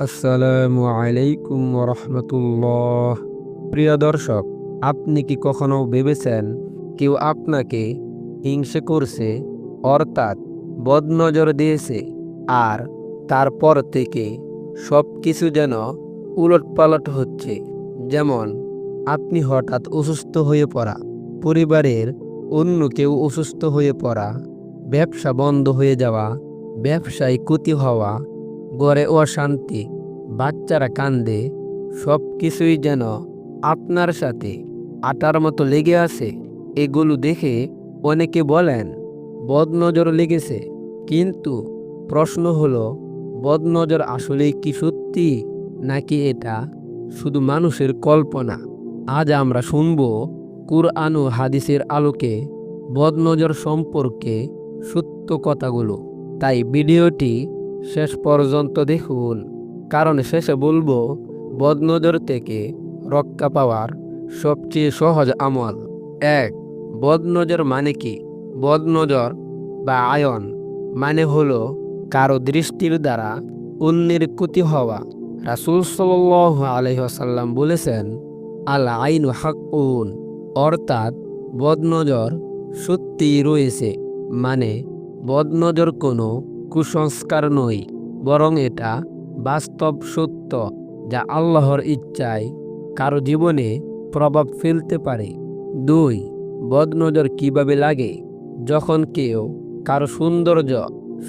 আসসালামু আলাইকুম রহমতুল্লাহ। প্রিয় দর্শক, আপনি কি কখনো ভেবেছেন কেউ আপনাকে হিংসে করছে, অর্থাৎ বদনজর দিয়েছে, আর তারপর থেকে সব কিছু যেন উলটপালট হচ্ছে? যেমন আপনি হঠাৎ অসুস্থ হয়ে পড়া, পরিবারের অন্য কেউ অসুস্থ হয়ে পড়া, ব্যবসা বন্ধ হয়ে যাওয়া, ব্যবসায় ক্ষতি হওয়া, ঘরে অশান্তি, বাচ্চারা কান্দে, সব কিছুই যেন আপনার সাথে আটার মতো লেগে আছে। এগুলো দেখে অনেকে বলেন বদনজর লেগেছে, কিন্তু প্রশ্ন হলো, বদনজর আসলেই কি সত্যি, নাকি এটা শুধু মানুষের কল্পনা? আজ আমরা শুনব কুরআন ও হাদিসের আলোকে বদনজর সম্পর্কে সত্য কথাগুলো। তাই ভিডিওটি শেষ পর্যন্ত দেখুন, কারণ শেষে বলবো বদনজর থেকে রক্ষা পাওয়ার সবচেয়ে সহজ আমল। 1. বদনজর মানে কি? বদনজর বা আয়ন মানে হলো কারো দৃষ্টির দ্বারা অন্যের ক্ষতি হওয়া। রাসূল সাল্লাল্লাহু আলাইহি ওয়াসাল্লাম বলেছেন, আল আইনু হাক্কুন, অর্থাৎ বদনজর সত্যিই রয়েছে। মানে বদনজর কোনো কুসংস্কার নয়, বরং এটা বাস্তব সত্য যা আল্লাহর ইচ্ছায় কারো জীবনে প্রভাব ফেলতে পারে। 2. বদনজর কিভাবে লাগে? যখন কেউ কারো সৌন্দর্য,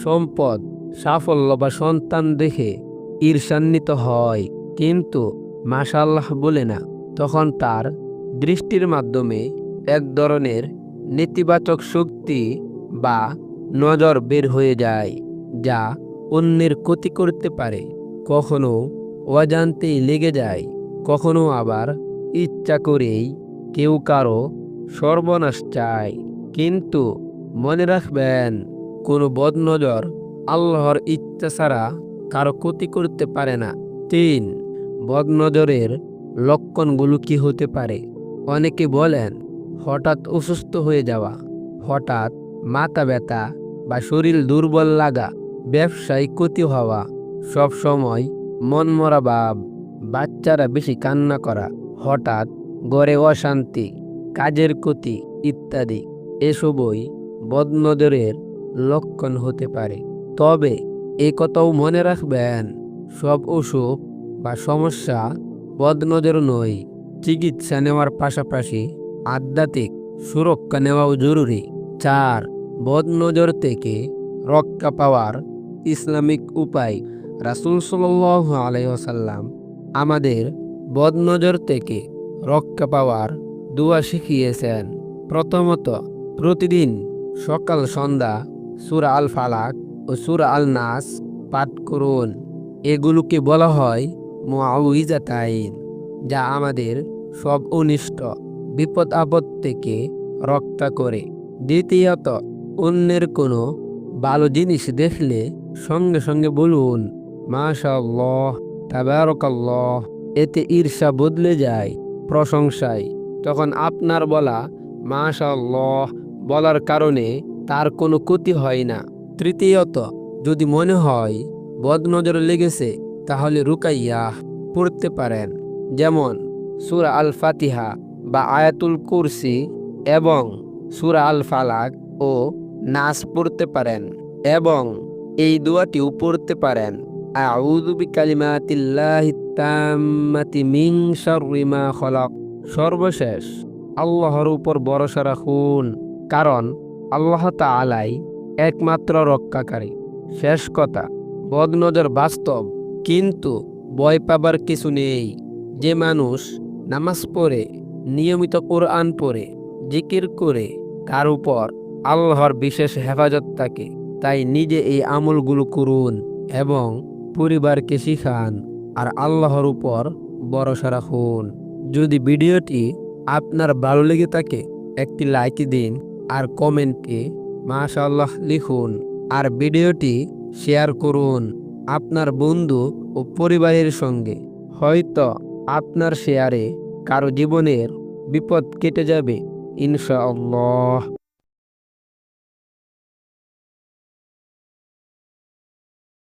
সম্পদ, সাফল্য বা সন্তান দেখে ঈর্ষান্বিত হয়, কিন্তু মাশাআল্লাহ বলে না, তখন তার দৃষ্টির মাধ্যমে এক ধরনের নেতিবাচক শক্তি বা নজর বের হয়ে যায়, যা অন্যের ক্ষতি করতে পারে। কখনো অজান্তেই লেগে যায়, কখনো আবার ইচ্ছা করেই কেউ কারো সর্বনাশ চায়। কিন্তু মনে রাখবেন, কোনো বদনজর আল্লাহর ইচ্ছা ছাড়া কারো ক্ষতি করতে পারে না। 3. বদনজরের লক্ষণগুলো কি হতে পারে? অনেকে বলেন হঠাৎ অসুস্থ হয়ে যাওয়া, হঠাৎ মাথা ব্যথা বা শরীর দুর্বল লাগা, ব্যবসায় ক্ষতি হওয়া, সব সময় মনমরা ভাব, বাচ্চারা বেশি কান্না করা, হঠাৎ ঘরে অশান্তি, কাজের ক্ষতি ইত্যাদি। এসবই বদনজরের লক্ষণ হতে পারে। তবে এ কথাও মনে রাখবেন, সব অসুখ বা সমস্যা বদনজর নয়। চিকিৎসা নেওয়ার পাশাপাশি আধ্যাত্মিক সুরক্ষা নেওয়াও জরুরি। 4. বদনজর থেকে রক্ষা পাওয়ার ইসলামিক উপায়। রাসূল সাল্লাল্লাহু আলাইহি ওয়াসাল্লাম আমাদের বদনজর থেকে রক্ষা পাওয়ার দোয়া শিখিয়েছেন। প্রথমত, প্রতিদিন সকাল সন্ধ্যা সূরা আল ফালাক ও সূরা আল নাস পাঠ করুন। এগুলোকে বলা হয় মুআউযিজাতাইন, যা আমাদের সব অনিষ্ট, বিপদ আপদ থেকে রক্ষা করে। দ্বিতীয়ত, অন্যের কোনো ভালো জিনিস দেখলে সঙ্গে সঙ্গে বলুন মাশাআল্লাহ, তাবারাকাল্লাহ। এতে ঈর্ষা বদলে যায় প্রশংসায়। তখন আপনার বলা মাশাআল্লাহ বলার কারণে তার কোনো ক্ষতি হয় না। তৃতীয়ত, যদি মনে হয় বদনজর লেগেছে, তাহলে রুকাইয়া পড়তে পারেন, যেমন সূরা আল ফাতিহা বা আয়াতুল কুরসি এবং সূরা আল ফালাক ও নাস পড়তে পারেন, এবং এই দোয়াটিও পড়তে পারেন, আউযু বিকালিমাতিল্লাহিত তাম্মাতি মিন শাররি মা খালাক। সর্বশেষ, আল্লাহর উপর ভরসা রাখুন, কারণ আল্লাহ তাআলাই একমাত্র রক্ষাকারী। শেষ কথা, বদনজর বাস্তব, কিন্তু ভয় পাবার কিছু নেই। যে মানুষ নামাজ পড়ে, নিয়মিত কোরআন পড়ে, জিকির করে, তার উপর আল্লাহর বিশেষ হেফাজত থাকে। তাই নিজে এই আমলগুলো করুন এবং পরিবারকে শিখান, আর আল্লাহর উপর ভরসা রাখুন। যদি ভিডিওটি আপনার ভালো লেগে থাকে, একটি লাইক দিন আর কমেন্টে মাশাআল্লাহ লিখুন, আর ভিডিওটি শেয়ার করুন আপনার বন্ধু ও পরিবারের সঙ্গে। হয়তো আপনার শেয়ারে কারো জীবনের বিপদ কেটে যাবে ইনশাআল্লাহ।